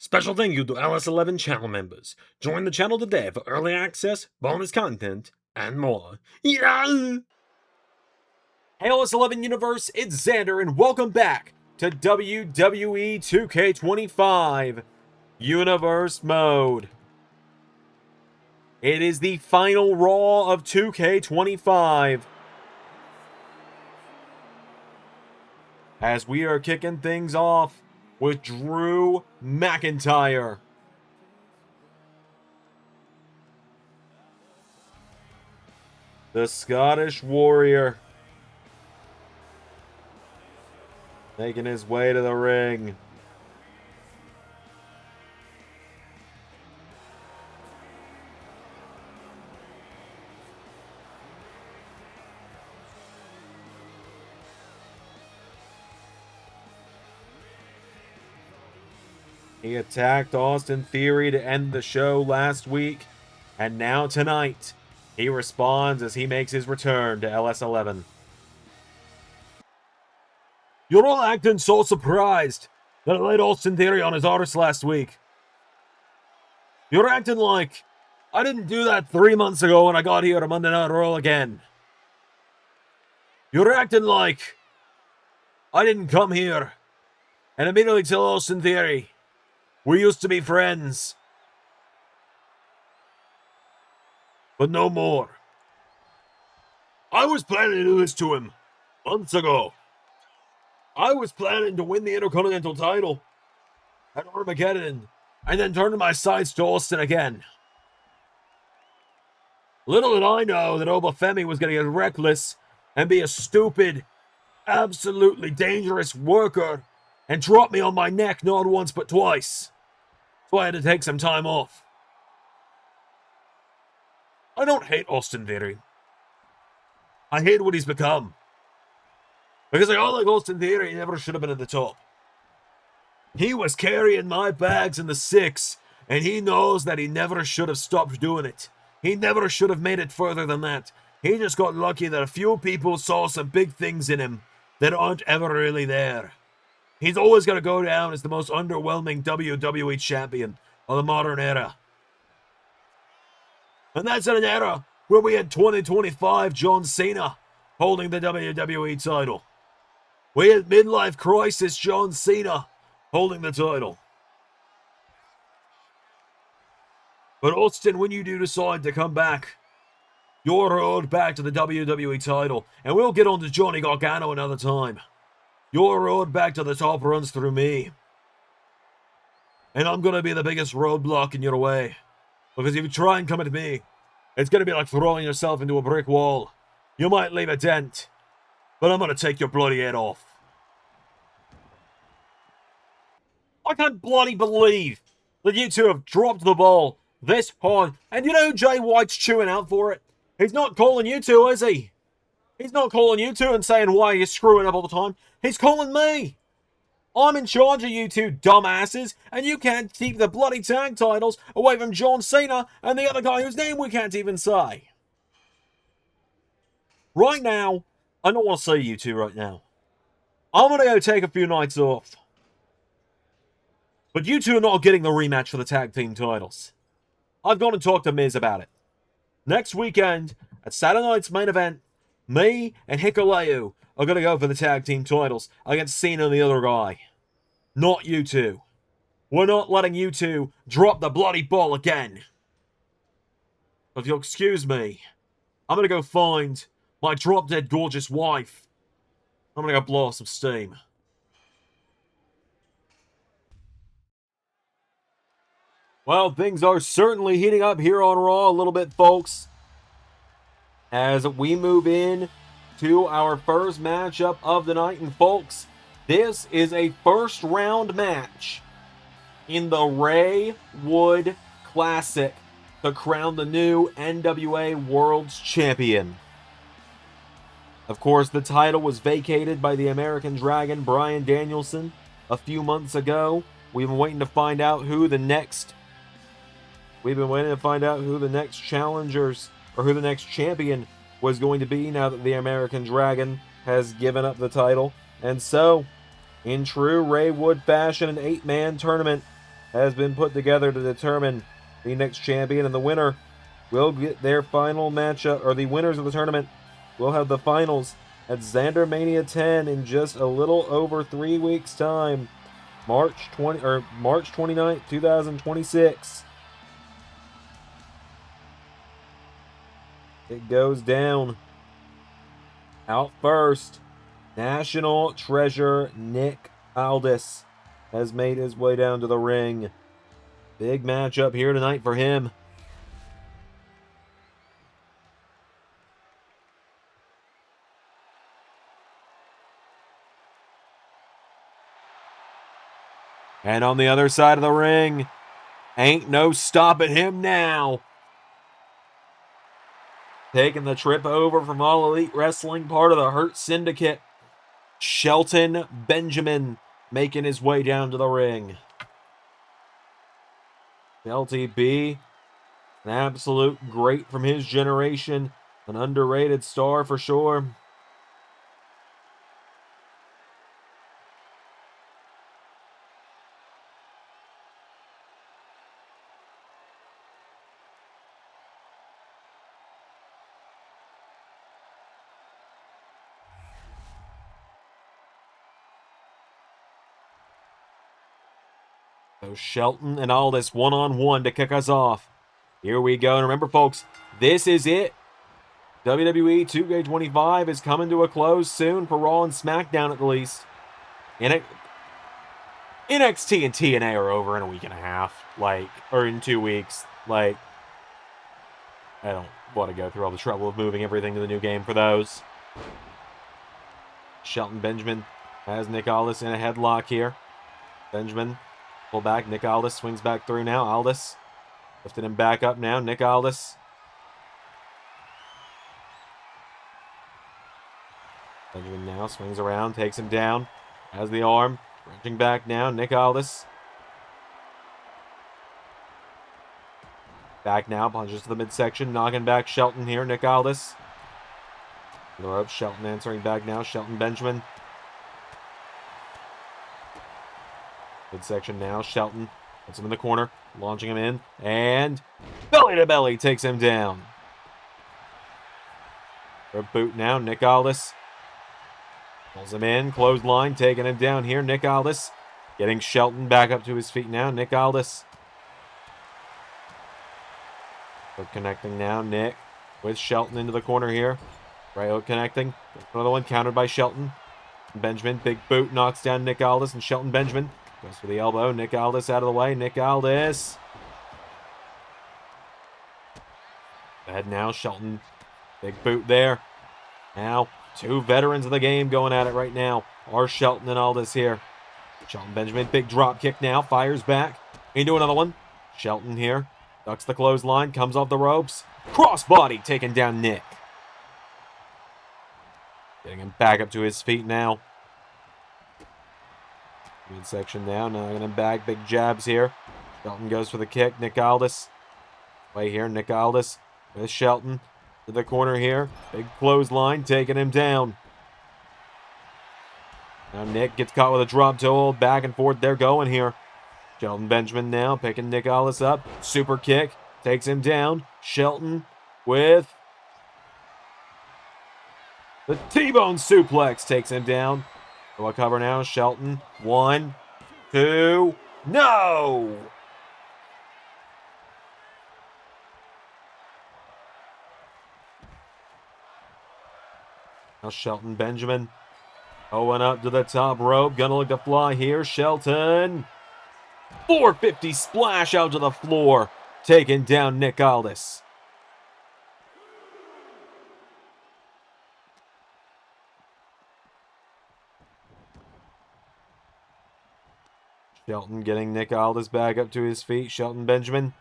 Special thank you to LS11 channel members. Join the channel today for early access, bonus content, and more. Yeah! Hey LS11 Universe, it's Xander, and welcome back to WWE 2K25 Universe Mode. It is the final Raw of 2K25. As we are kicking things off with Drew McIntyre. The Scottish Warrior making his way to the ring. He attacked Austin Theory to end the show last week, and now tonight, he responds as he makes his return to LS11. You're all acting so surprised that I laid Austin Theory on his arse last week. You're acting like I didn't do that 3 months ago when I got here to Monday Night Raw again. You're acting like I didn't come here and immediately tell Austin Theory we used to be friends. But no more. I was planning to do this to him months ago. I was planning to win the Intercontinental title at Armageddon and then turn my sights to Austin again. Little did I know that Obafemi was going to get reckless and be a stupid, absolutely dangerous worker and drop me on my neck not once but twice. So I had to take some time off. I don't hate Austin Theory. I hate what he's become. Because I like Austin Theory, he never should have been at the top. He was carrying my bags in the 6, and he knows that he never should have stopped doing it. He never should have made it further than that. He just got lucky that a few people saw some big things in him that aren't ever really there. He's always going to go down as the most underwhelming WWE champion of the modern era. And that's in an era where we had 2025 John Cena holding the WWE title. We had midlife crisis John Cena holding the title. But Austin, when you do decide to come back, you're road back to the WWE title. And we'll get on to Johnny Gargano another time. Your road back to the top runs through me. And I'm going to be the biggest roadblock in your way. Because if you try and come at me, it's going to be like throwing yourself into a brick wall. You might leave a dent, but I'm going to take your bloody head off. I can't bloody believe that you two have dropped the ball this hard. And you know Jay White's chewing out for it? He's not calling you two, is he? He's not calling you two and saying why you're screwing up all the time. He's calling me. I'm in charge of you two dumbasses, and you can't keep the bloody tag titles away from John Cena and the other guy whose name we can't even say. Right now, I don't want to see you two right now. I'm going to go take a few nights off. But you two are not getting the rematch for the tag team titles. I've gone and talked to Miz about it. Next weekend, at Saturday night's main event, me and Hikuleo are going to go for the tag team titles against Cena and the other guy. Not you two. We're not letting you two drop the bloody ball again. If you'll excuse me, I'm going to go find my drop-dead gorgeous wife. I'm going to go blow off some steam. Well, things are certainly heating up here on Raw a little bit, folks. As we move in to our first matchup of the night. And folks, this is a first round match in the Ray Wood Classic to crown the new NWA World's Champion. Of course, the title was vacated by the American Dragon, Bryan Danielson, a few months ago. We've been waiting to find out who the next challengers or who the next champion was going to be now that the American Dragon has given up the title. And so, in true Ray Wood fashion, an 8-man tournament has been put together to determine the next champion, and the winner will get their final matchup, or the winners of the tournament will have the finals at Xander Mania 10 in just a little over 3 weeks' time, March 29th, 2026. It goes down. Out first, National Treasure Nick Aldis has made his way down to the ring. Big matchup here tonight for him. And on the other side of the ring, ain't no stopping him now. Taking the trip over from All Elite Wrestling, part of the Hurt Syndicate, Shelton Benjamin making his way down to the ring. LTB, an absolute great from his generation, an underrated star for sure. So Shelton and Aldis one-on-one to kick us off. Here we go. And remember, folks, this is it. WWE 2K25 is coming to a close soon for Raw and SmackDown at the least. NXT and TNA are over in a week and a half. Or in 2 weeks. I don't want to go through all the trouble of moving everything to the new game for those. Shelton Benjamin has Nick Aldis in a headlock here. Benjamin, pull back. Nick Aldis swings back through now. Aldis lifting him back up now. Nick Aldis. Benjamin now swings around, takes him down. Has the arm. Wrenching back now. Nick Aldis. Back now. Punches to the midsection. Knocking back Shelton here. Nick Aldis. The rope. Shelton answering back now. Shelton Benjamin. Midsection now. Shelton puts him in the corner. Launching him in. And belly to belly takes him down. For a boot now. Nick Aldis. Pulls him in. Clothesline. Taking him down here. Nick Aldis. Getting Shelton back up to his feet now. Nick Aldis. They're connecting now. Nick with Shelton into the corner here. Right hook connecting. Another one countered by Shelton. Benjamin. Big boot knocks down Nick Aldis, and Shelton Benjamin goes for the elbow. Nick Aldis out of the way. Nick Aldis. Ahead now. Shelton. Big boot there. Now, two veterans of the game going at it right now are Shelton and Aldis here. Shelton Benjamin, big drop kick now, fires back into another one. Shelton here, ducks the clothesline, comes off the ropes. Crossbody taking down Nick. Getting him back up to his feet now. Midsection now, knocking him back, big jabs here. Shelton goes for the kick, Nick Aldis. Way here, Nick Aldis with Shelton. To the corner here. Big clothesline taking him down. Now Nick gets caught with a drop toe. Back and forth they're going here. Shelton Benjamin now picking Nick Aldis up. Super kick. Takes him down. Shelton with the T-bone suplex. Takes him down. So a cover now. Shelton. 1, 2. No! Now Shelton Benjamin going up to the top rope. Gonna look to fly here. Shelton. 450 splash out to the floor. Taking down Nick Aldis. Shelton getting Nick Aldis back up to his feet. Shelton Benjamin.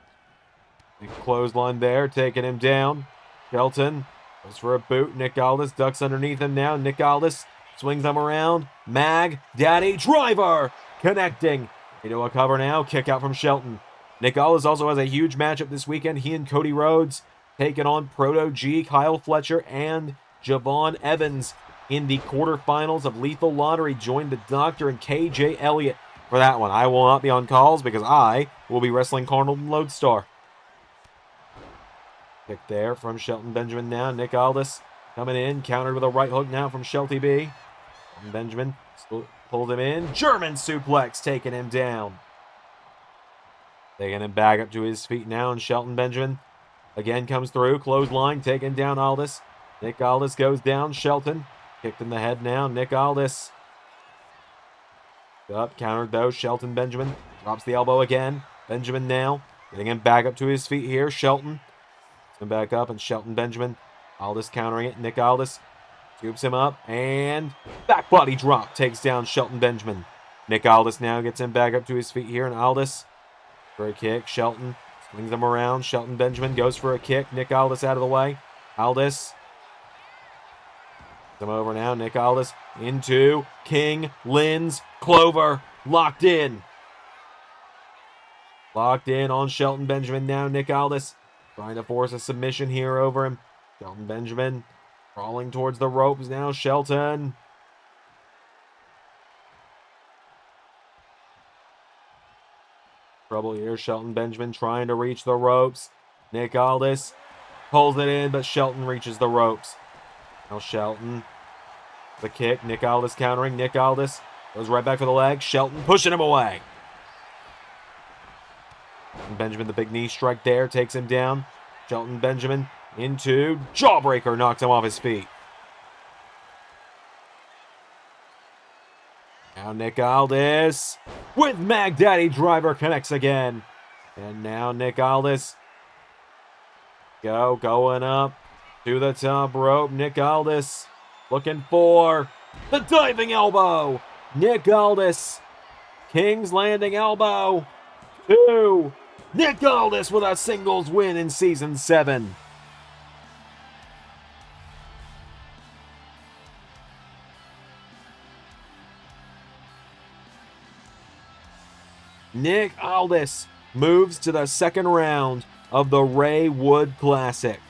Big clothesline there. Taking him down. Shelton. Goes for a boot. Nick Aldis ducks underneath him now. Nick Aldis swings him around. Mag Daddy Driver connecting into a cover now. Kick out from Shelton. Nick Aldis also has a huge matchup this weekend. He and Cody Rhodes taking on Proto G, Kyle Fletcher, and Javon Evans in the quarterfinals of Lethal Lottery. Join the Doctor and KJ Elliott for that one. I will not be on calls because I will be wrestling Carnal Lodestar. Kick there from Shelton Benjamin now. Nick Aldis coming in. Countered with a right hook now from Shelty B. Shelton Benjamin pulled him in. German suplex taking him down. Taking him back up to his feet now. And Shelton Benjamin again comes through. Clothesline taking down Aldis. Nick Aldis goes down. Shelton kicked in the head now. Nick Aldis. Up, countered though. Shelton Benjamin drops the elbow again. Benjamin now getting him back up to his feet here. Shelton him back up, and Shelton Benjamin. Aldis countering it. Nick Aldis scoops him up, and back body drop takes down Shelton Benjamin. Nick Aldis now gets him back up to his feet here, and Aldis for a kick. Shelton swings him around. Shelton Benjamin goes for a kick. Nick Aldis out of the way. Aldis him over now. Nick Aldis into King Lynn's Clover. Locked in. Locked in on Shelton Benjamin now. Nick Aldis trying to force a submission here over him. Shelton Benjamin crawling towards the ropes now. Shelton. Trouble here. Shelton Benjamin trying to reach the ropes. Nick Aldis pulls it in, but Shelton reaches the ropes. Now Shelton. The kick. Nick Aldis countering. Nick Aldis goes right back for the leg. Shelton pushing him away. Benjamin, the big knee strike there, takes him down. Shelton Benjamin into Jawbreaker, knocks him off his feet. Now Nick Aldis with Mag Daddy Driver connects again. And now Nick Aldis going up to the top rope. Nick Aldis looking for the diving elbow. Nick Aldis, King's Landing elbow. 2. Nick Aldis with a singles win in Season 7. Nick Aldis moves to the second round of the Ray Wood Classic.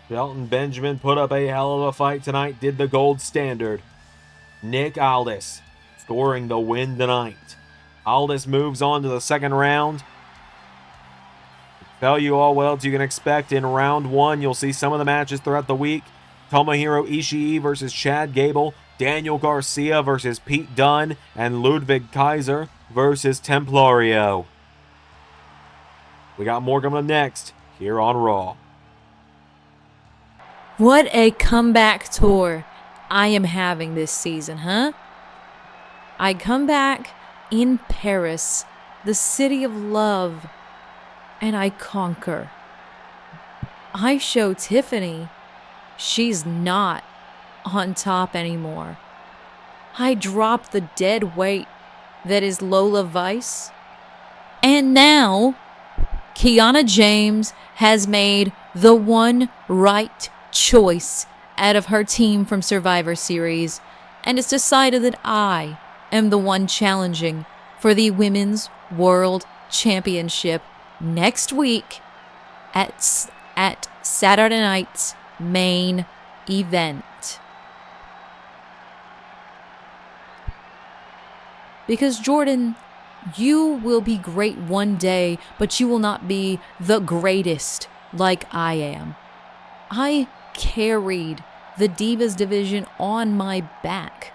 Shelton Benjamin put up a hell of a fight tonight, did the gold standard. Nick Aldis scoring the win tonight. Aldis moves on to the second round. Tell you all what else you can expect in round 1. You'll see some of the matches throughout the week. Tomohiro Ishii versus Chad Gable. Daniel Garcia versus Pete Dunne. And Ludwig Kaiser versus Templario. We got more coming up next here on Raw. What a comeback tour I am having this season, huh? I come back in Paris, the city of love, and I conquer. I show Tiffany she's not on top anymore. I drop the dead weight that is Lola Vice. And now, Kiana James has made the one right choice out of her team from Survivor Series, and it's decided that I am the one challenging for the Women's World Championship next week at Saturday night's main event. Because Jordan, you will be great one day, but you will not be the greatest like I am. I carried the Divas division on my back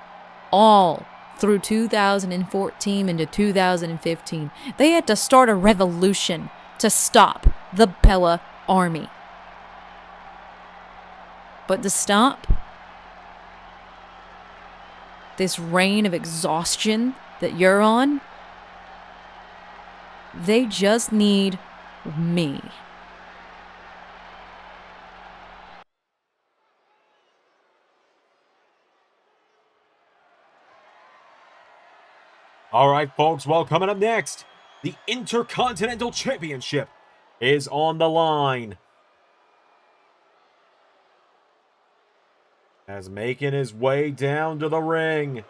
all through 2014 into 2015. They had to start a revolution to stop the Bella Army. But to stop this reign of exhaustion that you're on, they just need me. All right, folks, well, coming up next, the Intercontinental Championship is on the line. As making his way down to the ring,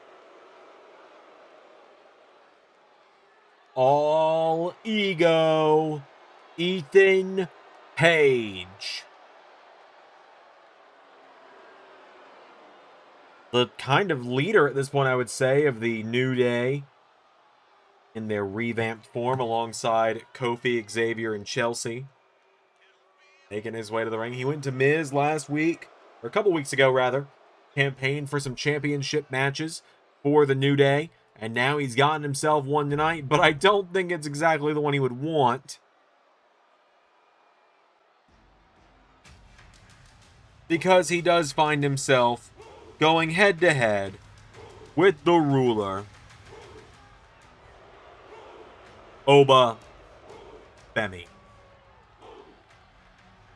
All Ego, Ethan Page. The kind of leader at this point, I would say, of the New Day in their revamped form alongside Kofi, Xavier, and Chelsea. Making his way to the ring. He went to Miz last week, or a couple weeks ago, rather. Campaigned for some championship matches for the New Day. And now he's gotten himself one tonight, but I don't think it's exactly the one he would want. Because he does find himself going head-to-head with the ruler, Oba Femi.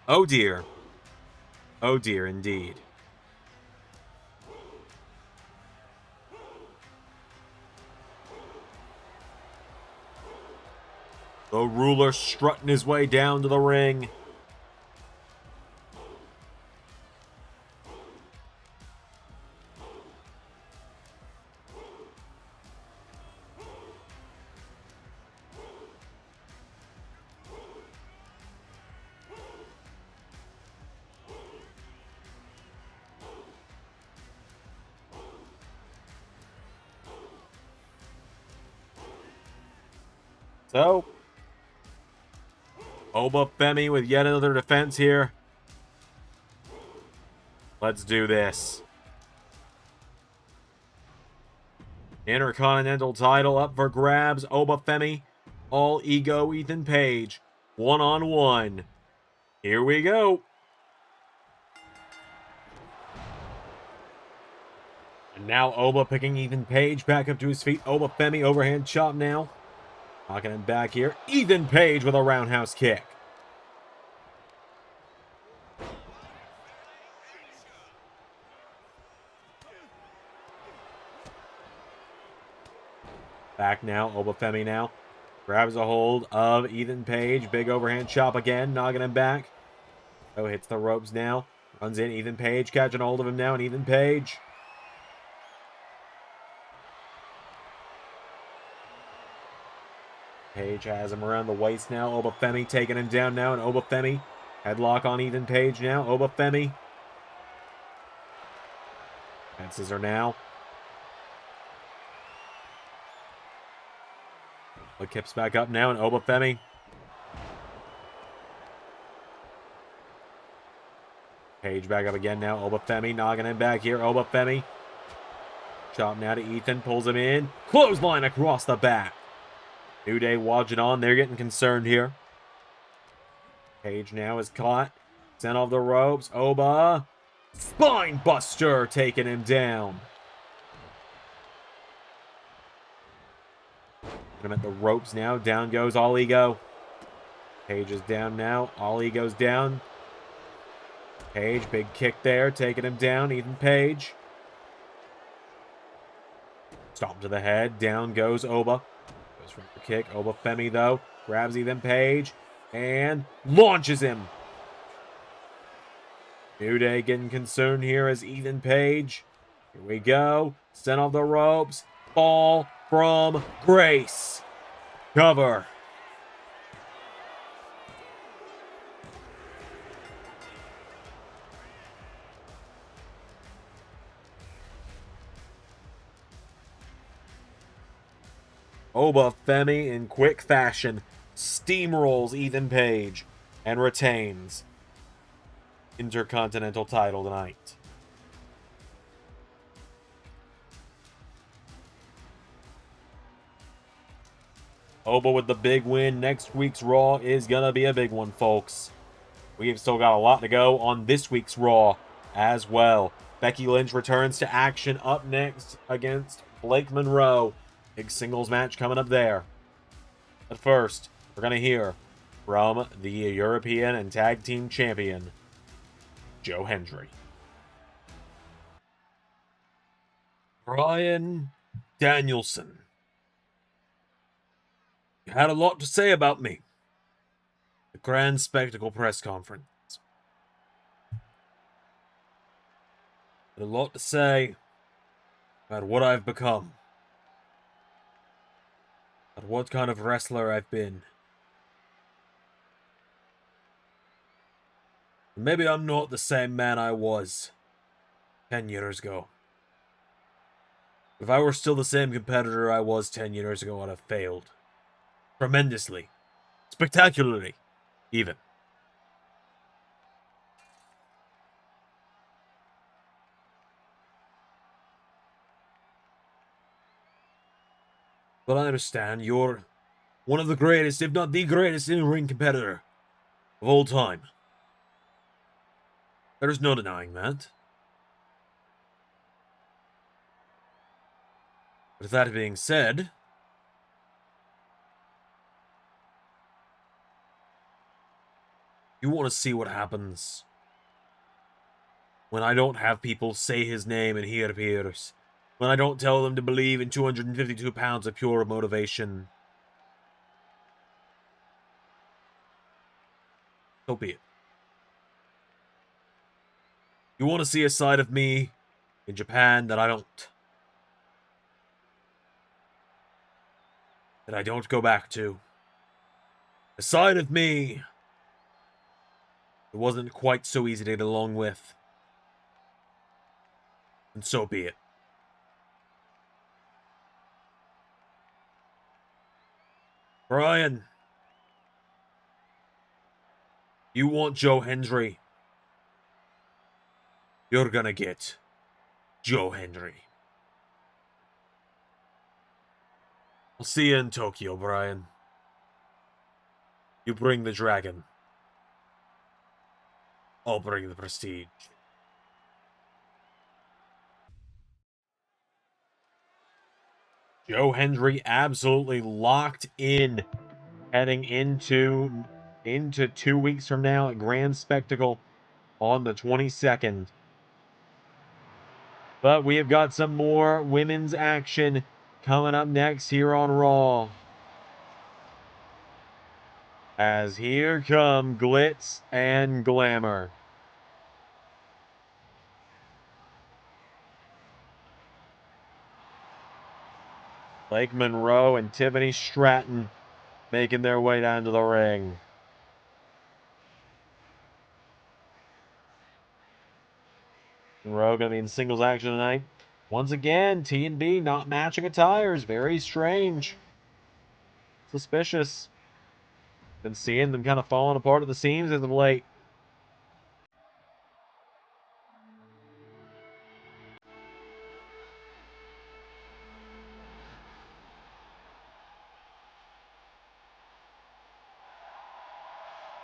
Oh dear. Oh dear, indeed. The ruler strutting his way down to the ring. So, Oba Femi with yet another defense here. Let's do this. Intercontinental title up for grabs. Oba Femi, All Ego, Ethan Page, one-on-one. Here we go. And now Oba picking Ethan Page back up to his feet. Oba Femi overhand chop now. Knocking him back here. Ethan Page with a roundhouse kick. Back now. Oba Femi now. Grabs a hold of Ethan Page. Big overhand chop again. Knocking him back. Oh, hits the ropes now. Runs in. Ethan Page catching hold of him now. And Ethan Page. Page has him around the waist now. Oba Femi taking him down now. And Oba Femi. Headlock on Ethan Page now. Oba Femi. And scissor now. But Kip's back up now. And Oba Femi. Page back up again now. Oba Femi knocking him back here. Oba Femi. Chop now to Ethan. Pulls him in. Clothesline across the back. New Day watching on. They're getting concerned here. Page now is caught. Sent off the ropes. Oba. Spine buster taking him down. Put him at the ropes now. Down goes All Ego. Page is down now. All Ego's down. Page, big kick there. Taking him down. Ethan Page. Stomp to the head. Down goes Oba. Goes for the kick. Oba Femi, though, grabs Ethan Page and launches him. New Day getting concerned here as Ethan Page. Here we go. Sent off the ropes. Fall from grace. Cover. Oba Femi, in quick fashion, steamrolls Ethan Page and retains Intercontinental title tonight. Oba with the big win. Next week's Raw is going to be a big one, folks. We've still got a lot to go on this week's Raw as well. Becky Lynch returns to action up next against Blake Monroe. Big singles match coming up there. But first, we're going to hear from the European and Tag Team Champion, Joe Hendry. Bryan Danielson. You had a lot to say about me. The Grand Spectacle press conference. Had a lot to say about what I've become. at what kind of wrestler I've been. Maybe I'm not the same man I was 10 years ago. If I were still the same competitor I was 10 years ago, I'd have failed. Tremendously. Spectacularly. Even. But I understand you're one of the greatest, if not the greatest, in-ring competitor of all time. There's no denying that. With that being said, you want to see what happens when I don't have people say his name and he appears. When I don't tell them to believe in 252 pounds of pure motivation. So be it. You want to see a side of me in Japan that I don't. That I don't go back to. A side of me that wasn't quite so easy to get along with. And so be it. Brian, you want Joe Hendry. You're gonna get Joe Hendry. I'll see you in Tokyo, Brian. You bring the dragon. I'll bring the prestige. Joe Hendry absolutely locked in, heading into 2 weeks from now at Grand Spectacle on the 22nd. But we have got some more women's action coming up next here on Raw. As here come Glitz and Glamour. Blake Monroe and Tiffany Stratton making their way down to the ring. Monroe going to be in singles action tonight. Once again, T&B not matching attires. Very strange. Suspicious. Been seeing them kind of falling apart at the seams as of late.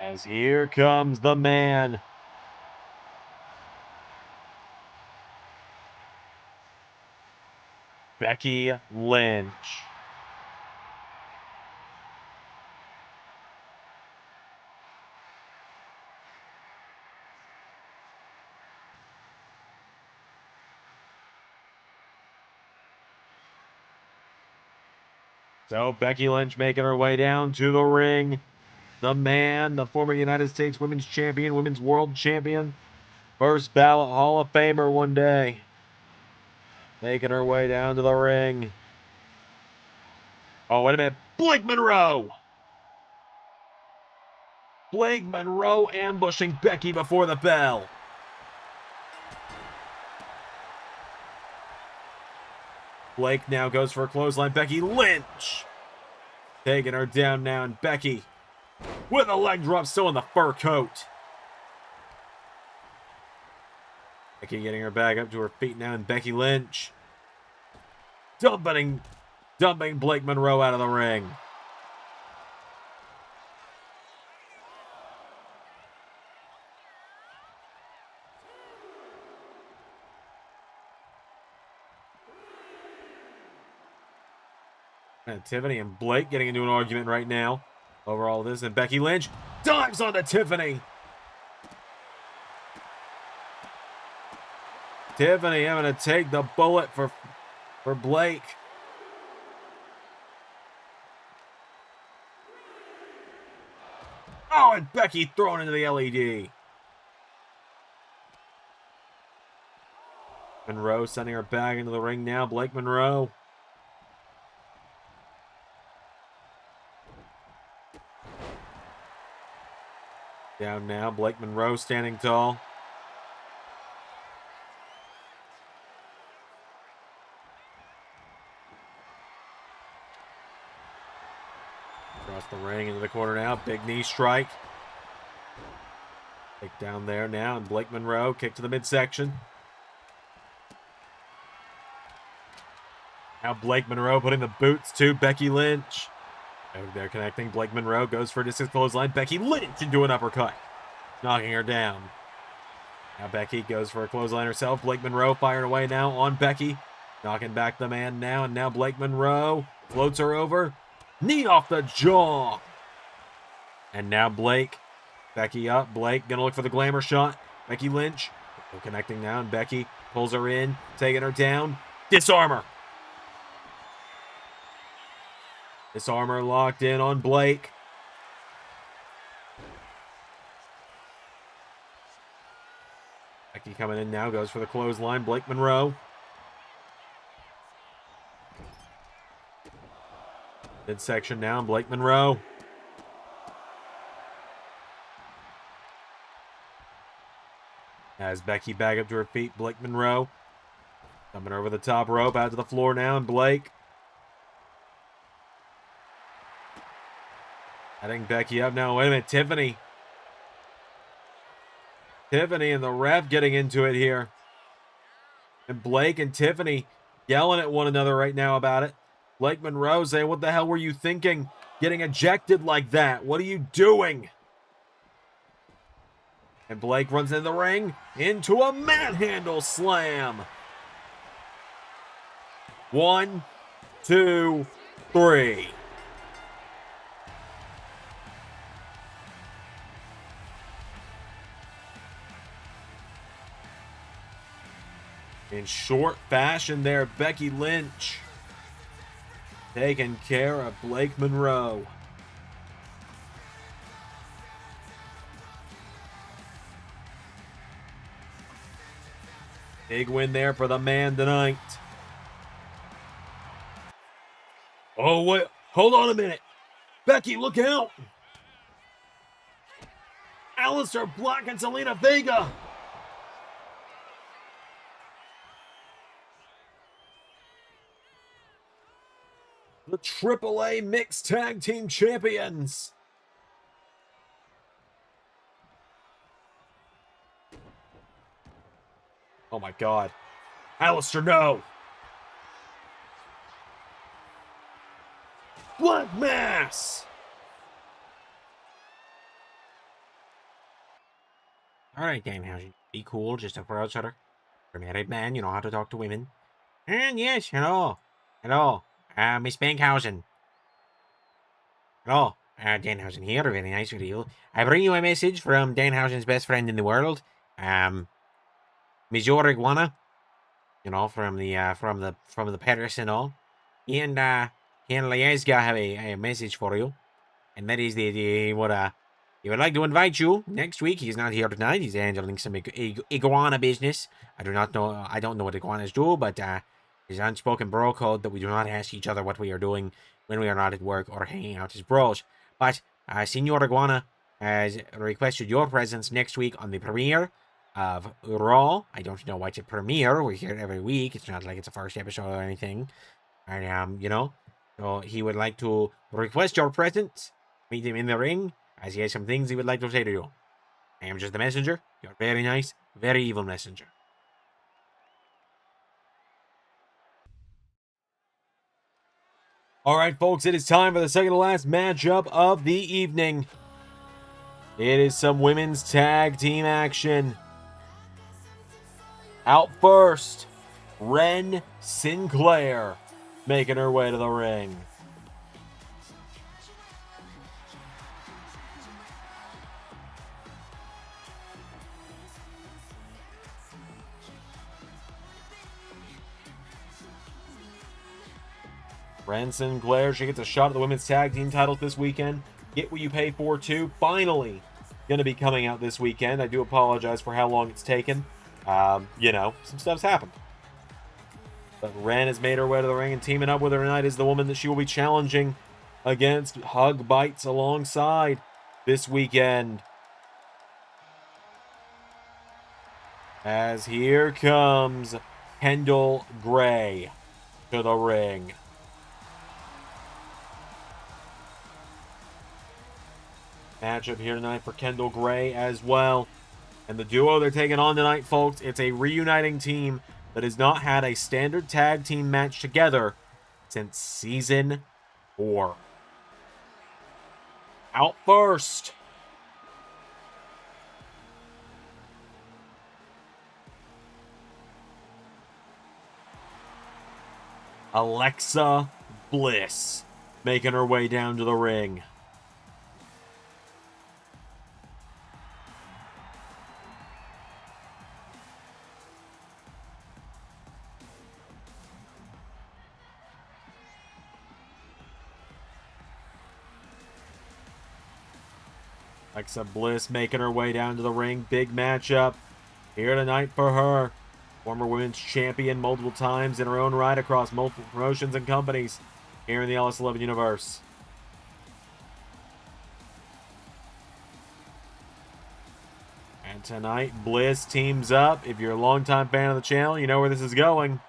As here comes the man. Becky Lynch. So Becky Lynch making her way down to the ring. The man, the former United States Women's Champion, Women's World Champion, first ballot Hall of Famer one day. Making her way down to the ring. Oh, wait a minute. Blake Monroe! Blake Monroe ambushing Becky before the bell. Blake now goes for a clothesline. Becky Lynch taking her down now, and Becky with a leg drop still in the fur coat. Becky getting her back up to her feet now, and Becky Lynch dumping Blake Monroe out of the ring. And Tiffany and Blake getting into an argument right now over all this, and Becky Lynch dives onto Tiffany. Tiffany having to take the bullet for Blake. Oh, and Becky thrown into the LED. Monroe sending her back into the ring now. Blake Monroe. Down now. Blake Monroe standing tall. Across the ring into the corner now. Big knee strike. Kick down there now. And Blake Monroe kick to the midsection. Now Blake Monroe putting the boots to Becky Lynch. They're connecting. Blake Monroe goes for a distance clothesline. Becky Lynch into an uppercut. Knocking her down. Now Becky goes for a clothesline herself. Blake Monroe firing away now on Becky. Knocking back the man now. And now Blake Monroe floats her over. Knee off the jaw. And now Blake. Becky up. Blake gonna look for the glamour shot. Becky Lynch. They're connecting now. And Becky pulls her in. Taking her down. Disarm her. Disarm her locked in on Blake. Becky coming in now, goes for the clothesline. Blake Monroe. Midsection now, Blake Monroe. As Becky back up to her feet, Blake Monroe. Coming over the top rope, out to the floor now, and Blake. Heading Becky up now. Wait a minute, Tiffany. Tiffany and the ref getting into it here. And Blake and Tiffany yelling at one another right now about it. Blake Monroe saying, what the hell were you thinking? Getting ejected like that. What are you doing? And Blake runs into the ring into a manhandle slam. 1, 2, 3. In short fashion there, Becky Lynch taking care of Blake Monroe. Big win there for the man tonight. Oh, wait. Hold on a minute. Becky, look out. Aleister Black and Zelina Vega. The AAA Mixed Tag Team Champions. Oh my God. Aleister, no. Black Mass. All right, Danhausen. Be cool, just a pro outsider. You're a married man, you know how to talk to women. And yes, hello. Hello. Miss Bankhausen. Hello, Danhausen here, very nice with you. I bring you a message from Danhausen's best friend in the world, Major Iguana. You know, from the Paris and all. He and Liesga have a message for you, and that is that he would like to invite you next week. He's not here tonight. He's handling some iguana business. I don't know what iguanas do, but there's unspoken bro code that we do not ask each other what we are doing when we are not at work or hanging out as bros. But Senor Iguana has requested your presence next week on the premiere of Raw. I don't know what's a premiere. We're here every week. It's not like it's a first episode or anything. And, you know, so he would like to request your presence. Meet him in the ring, as he has some things he would like to say to you. I am just the messenger. You're very nice, very evil messenger. All right, folks, it is time for the second to last matchup of the evening. It is some women's tag team action. Out first, Ren Sinclair making her way to the ring. Ren Sinclair, she gets a shot at the women's tag team titles this weekend. Get What You Pay For 2, finally going to be coming out this weekend. I do apologize for how long it's taken. You know, some stuff's happened. But Ren has made her way to the ring, and teaming up with her tonight is the woman that she will be challenging against Hug Bites alongside this weekend. As here comes Kendall Gray to the ring. Matchup here tonight for Kendall Gray as well. And the duo they're taking on tonight, folks, it's a reuniting team that has not had a standard tag team match together since Season 4. Out first. Alexa Bliss making her way down to the ring. Alexa Bliss making her way down to the ring. Big matchup here tonight for her. Former women's champion multiple times in her own right across multiple promotions and companies here in the LS11 universe. And tonight, Bliss teams up. If you're a longtime fan of the channel, you know where this is going.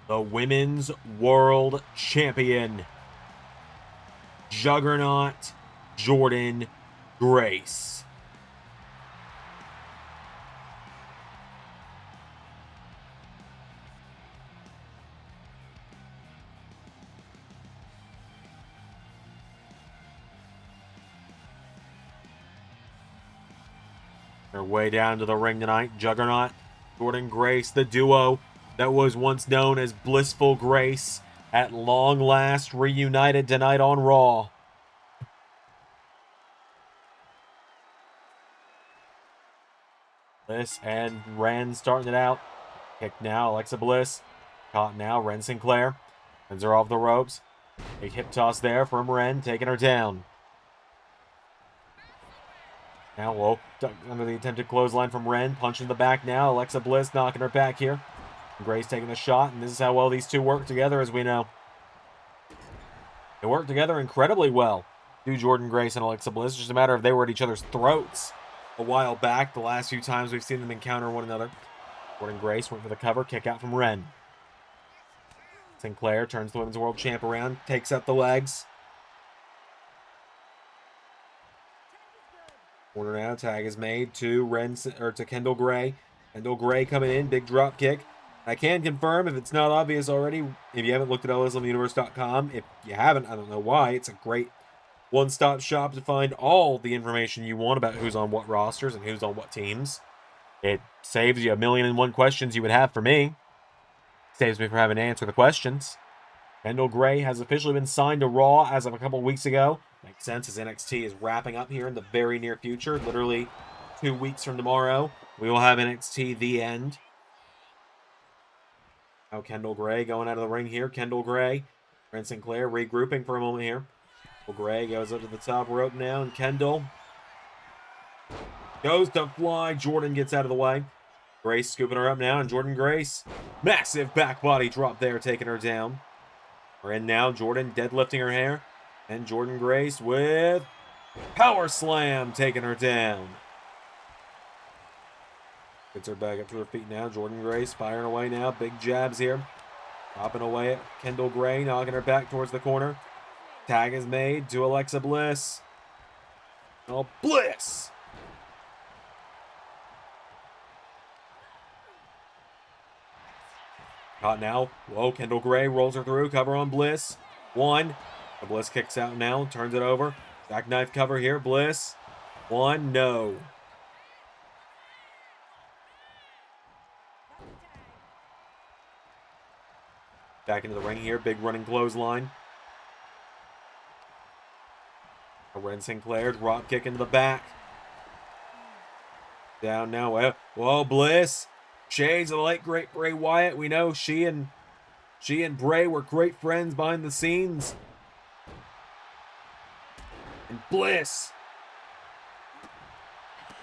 The Women's World Champion, Juggernaut Jordynne Grace. Her way down to the ring tonight, Juggernaut Jordynne Grace, the duo that was once known as Blissful Grace, at long last reunited tonight on Raw. Bliss and Ren starting it out. Kick now, Alexa Bliss. Caught now, Ren Sinclair. Sends her off the ropes. Big hip toss there from Ren, taking her down. Now, whoa, under the attempted clothesline from Ren. Punch in the back now. Alexa Bliss knocking her back here. Grace taking the shot, and this is how well these two work together, as we know. They work together incredibly well. Do Jordynne Grace and Alexa Bliss. It's just a matter of they were at each other's throats a while back. The last few times we've seen them encounter one another. Jordynne Grace went for the cover, kick out from Ren. Sinclair turns the Women's World Champ around, takes up the legs. Corner now, tag is made to Kendall Gray. Kendall Gray coming in, big drop kick. I can confirm, if it's not obvious already, if you haven't looked at LS11universe.com, if you haven't, I don't know why, it's a great one-stop shop to find all the information you want about who's on what rosters and who's on what teams. It saves you 1,000,001 questions you would have for me. Saves me from having to answer the questions. Kendall Gray has officially been signed to Raw as of a couple weeks ago. Makes sense, as NXT is wrapping up here in the very near future. Literally 2 weeks from tomorrow, we will have NXT The End. Now Kendall Gray going out of the ring here. Kendall Gray, Ren Sinclair regrouping for a moment here. Kendall Gray goes up to the top rope now, and Kendall goes to fly. Jordynne gets out of the way. Grace scooping her up now, and Jordynne Grace, massive back body drop there, taking her down. We're in now, Jordynne deadlifting her hair, and Jordynne Grace with power slam, taking her down. Gets her back up to her feet now. Jordynne Grace firing away now. Big jabs here. Chopping away at Kendall Gray, knocking her back towards the corner. Tag is made to Alexa Bliss. Oh, Bliss! Caught now. Whoa, Kendall Gray rolls her through. Cover on Bliss. One. The Bliss kicks out now. Turns it over. Jackknife cover here. Bliss. One. No. Back into the ring here. Big running clothesline. Ren Sinclair drop kick into the back. Down now. Whoa, Bliss. Shades of the late great Bray Wyatt. We know she and Bray were great friends behind the scenes. And Bliss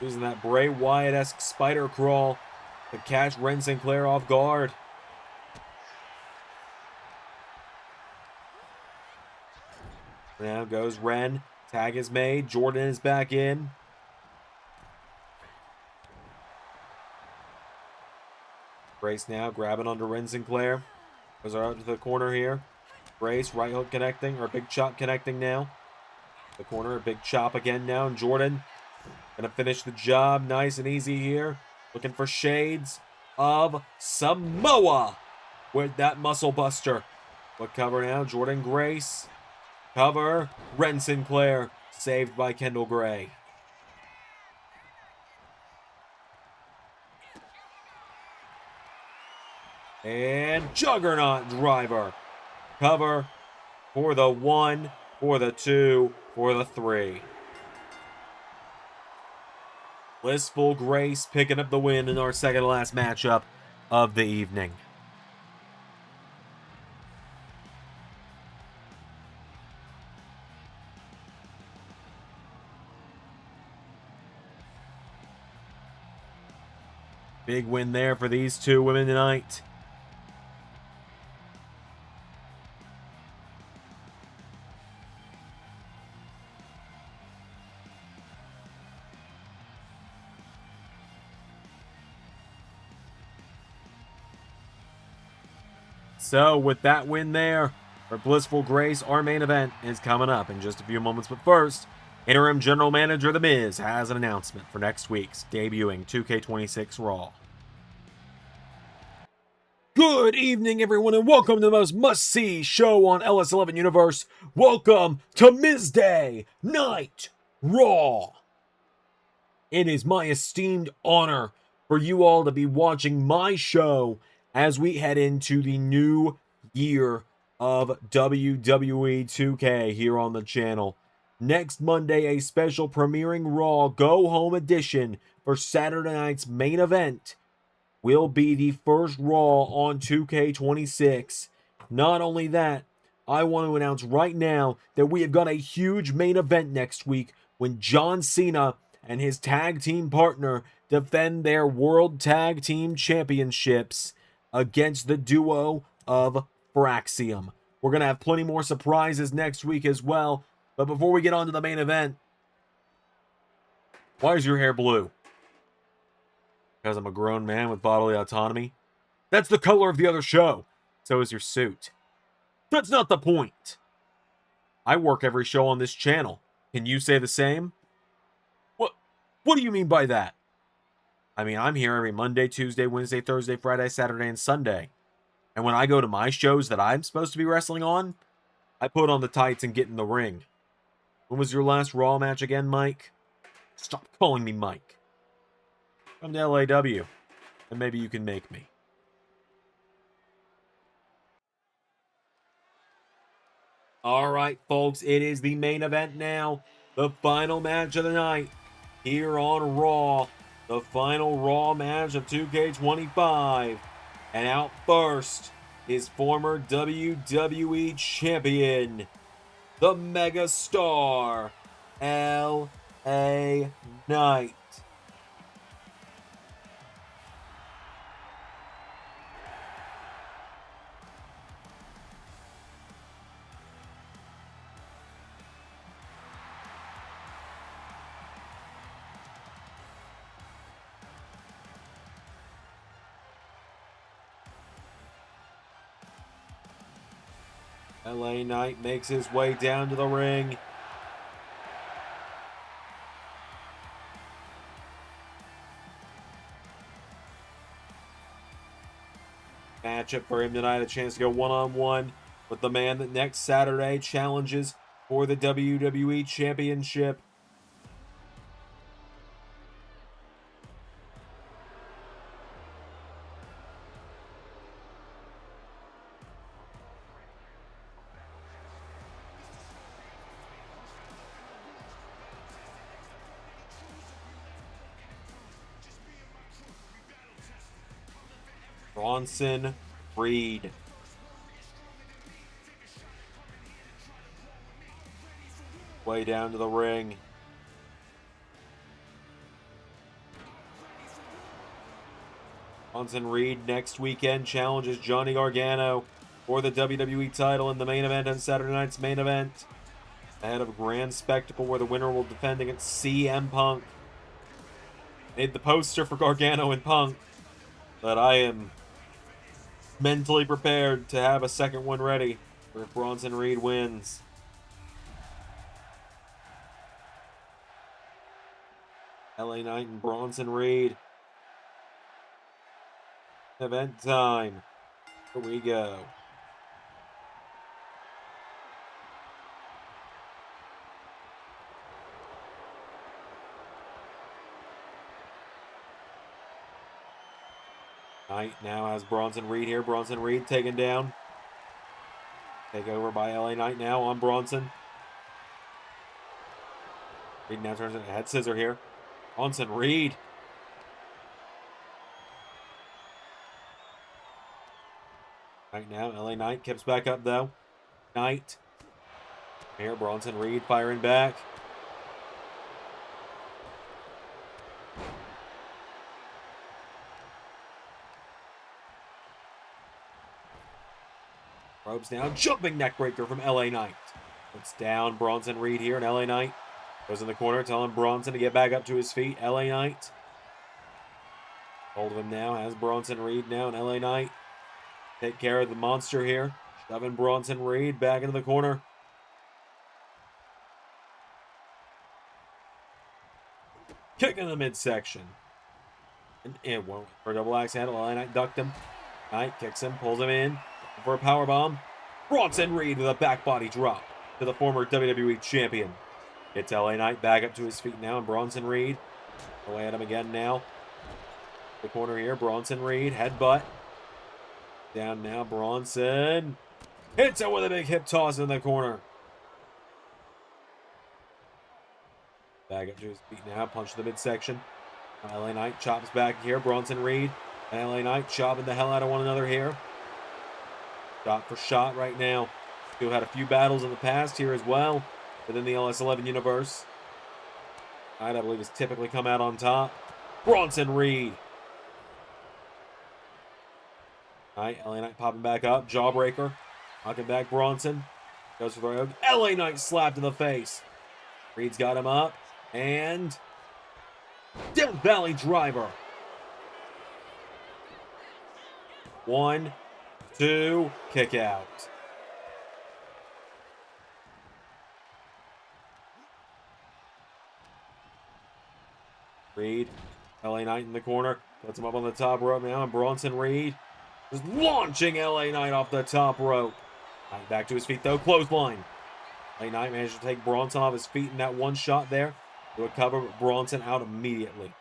using that Bray Wyatt-esque spider crawl to catch Ren Sinclair off guard. now goes Ren. Tag is made. Jordan is back in. Grace now grabbing onto Ren Sinclair. Goes out to the corner here. Grace, right hook connecting, or big chop connecting now. The corner, a big chop again now. And Jordan gonna finish the job nice and easy here. Looking for shades of Samoa with that muscle buster. But cover now, Jordan Grace. Cover, Ren Sinclair. Saved by Kendall Gray. And Juggernaut Driver. Cover for the 1, for the 2, for the 3. Blissful Grace picking up the win in our second to last matchup of the evening. Big win there for these two women tonight. So, with that win there for Blissful Grace, our main event is coming up in just a few moments. But first, Interim General Manager The Miz has an announcement for next week's debuting 2K26 Raw. Good evening, everyone, and welcome to the most must-see show on LS11 Universe. Welcome to Miz Day Night Raw. It is my esteemed honor for you all to be watching my show as we head into the new year of WWE 2K here on the channel. Next Monday, a special premiering Raw Go Home edition for Saturday night's main event will be the first Raw on 2K26. Not only that, I want to announce right now that we have got a huge main event next week when John Cena and his tag team partner defend their World Tag Team Championships against the duo of Fraxium. We're going to have plenty more surprises next week as well. But before we get on to the main event, why is your hair blue? Because I'm a grown man with bodily autonomy? That's the color of the other show. So is your suit. That's not the point. I work every show on this channel. Can you say the same? What do you mean by that? I mean, I'm here every Monday, Tuesday, Wednesday, Thursday, Friday, Saturday, and Sunday. And when I go to my shows that I'm supposed to be wrestling on, I put on the tights and get in the ring. When was your last Raw match again, Mike? Stop calling me Mike. Come to LAW, and maybe you can make me. All right, folks, it is the main event now. The final match of the night here on Raw. The final Raw match of 2K25. And out first is former WWE Champion, the Mega Star, LA Knight. LA Knight makes his way down to the ring. Matchup for him tonight, a chance to go one-on-one with the man that next Saturday challenges for the WWE Championship. Bronson Reed. Way down to the ring. Bronson Reed next weekend challenges Johnny Gargano for the WWE title in the main event on Saturday night's main event. ahead of a grand spectacle where the winner will defend against CM Punk. Made the poster for Gargano and Punk, but I am mentally prepared to have a second one ready for if Bronson Reed wins. LA Knight and Bronson Reed. Event time. Here we go. Knight now has Bronson Reed here. Bronson Reed taken down. Take over by LA Knight now on Bronson. Reed now turns it. Head scissor here. Bronson Reed. Knight now. LA Knight keeps back up though. Knight. Here, Bronson Reed firing back. Ropes down. Jumping neckbreaker from LA Knight. Puts down Bronson Reed here, and LA Knight goes in the corner, telling Bronson to get back up to his feet. LA Knight. Hold of him now. Has Bronson Reed now, and LA Knight take care of the monster here. Shoving Bronson Reed back into the corner. Kick in the midsection. And it won't for a double axe handle. LA Knight ducked him. Knight kicks him, pulls him in for a powerbomb. Bronson Reed with a back body drop to the former WWE champion. It's LA Knight back up to his feet now, and Bronson Reed away at him again now. The corner here, Bronson Reed, headbutt. Down now, Bronson. Hits it with a big hip toss in the corner. Back up to his feet now, punch to the midsection. LA Knight chops back here, Bronson Reed and LA Knight chopping the hell out of one another here. Shot for shot right now. We've had a few battles in the past here as well within the LS11 universe. Knight, I believe, has typically come out on top. Bronson Reed. Knight, LA Knight popping back up. Jawbreaker. Knocking back Bronson. Goes for the rogue. LA Knight slapped in the face. Reed's got him up. And Death Valley Driver. 1, 2, kick out. Reed, LA Knight in the corner, puts him up on the top rope now, and Bronson Reed is launching LA Knight off the top rope. Knight back to his feet though, clothesline. LA Knight managed to take Bronson off his feet in that one shot there. Do a cover, but Bronson out immediately.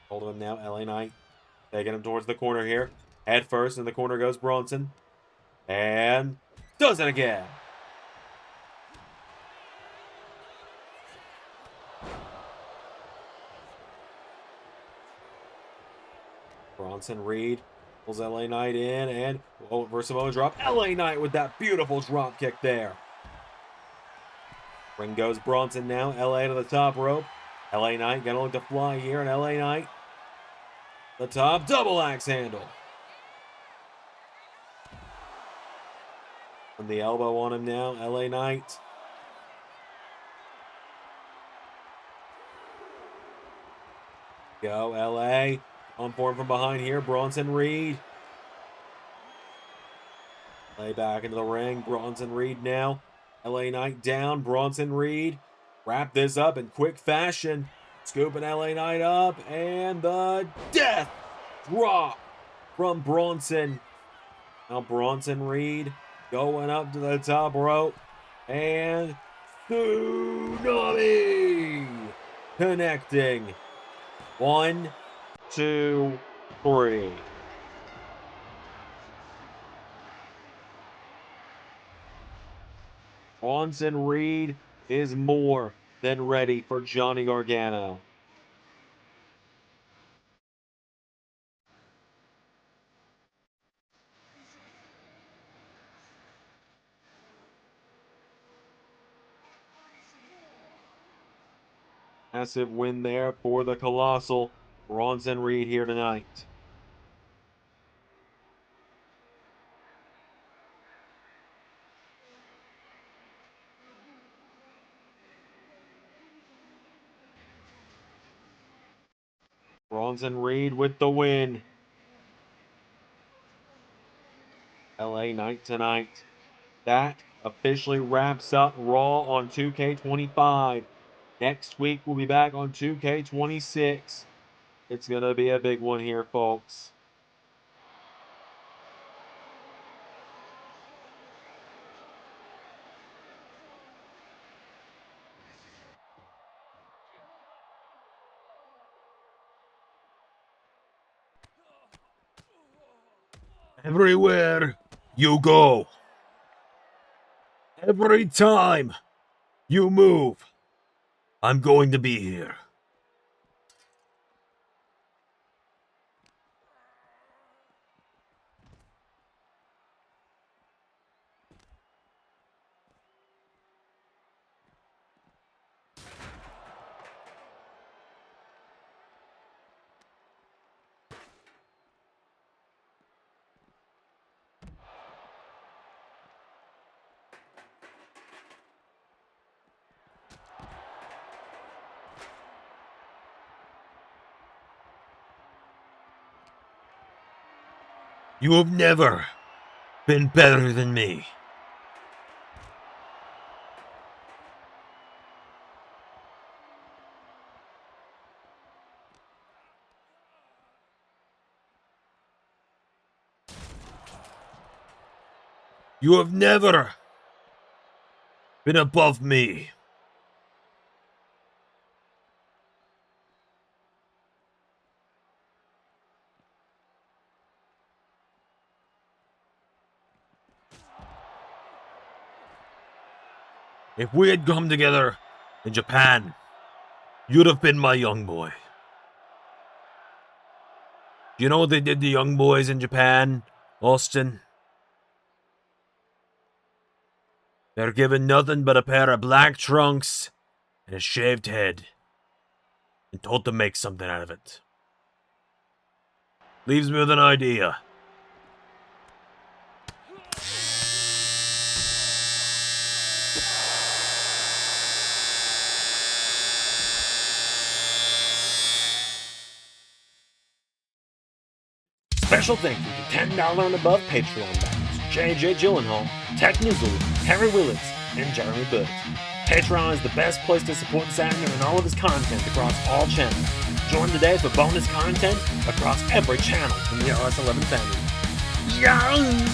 Hold of him now, LA Knight. Taking him towards the corner here. Head first, in the corner goes Bronson. And does it again. Bronson Reed pulls LA Knight in and reverse Samoa drop. LA Knight with that beautiful drop kick there. Ring goes Bronson now. LA to the top rope. LA Knight gonna look to fly here, and LA Knight the top double axe handle. And the elbow on him now. LA Knight. Go LA. On for him from behind here. Bronson Reed. Lay back into the ring. Bronson Reed now. LA Knight down. Bronson Reed. Wrap this up in quick fashion. Scooping LA Knight up. And the death drop from Bronson. Now Bronson Reed going up to the top rope. And Tsunami connecting. 1, 2, 3. Bronson Reed is more than ready for Johnny Gargano. Massive win there for the Colossal Bronson Reed here tonight. Bronson Reed with the win. LA Knight tonight. That officially wraps up Raw on 2K25. Next week, we'll be back on 2K26. It's going to be a big one here, folks. Everywhere you go, every time you move, I'm going to be here. You have never been better than me. You have never been above me. If we had come together in Japan, you'd have been my young boy. You know what they did to young boys in Japan, Austin? They're given nothing but a pair of black trunks and a shaved head, and told to make something out of it. Leaves me with an idea. Special thank you to $10 and above Patreon backers JJ Gyllenhaal, Tech Nizzle, Harry Willetts, and Jeremy Butt. Patreon is the best place to support Saturn and all of his content across all channels. Join today for bonus content across every channel in the RS11 family. Young!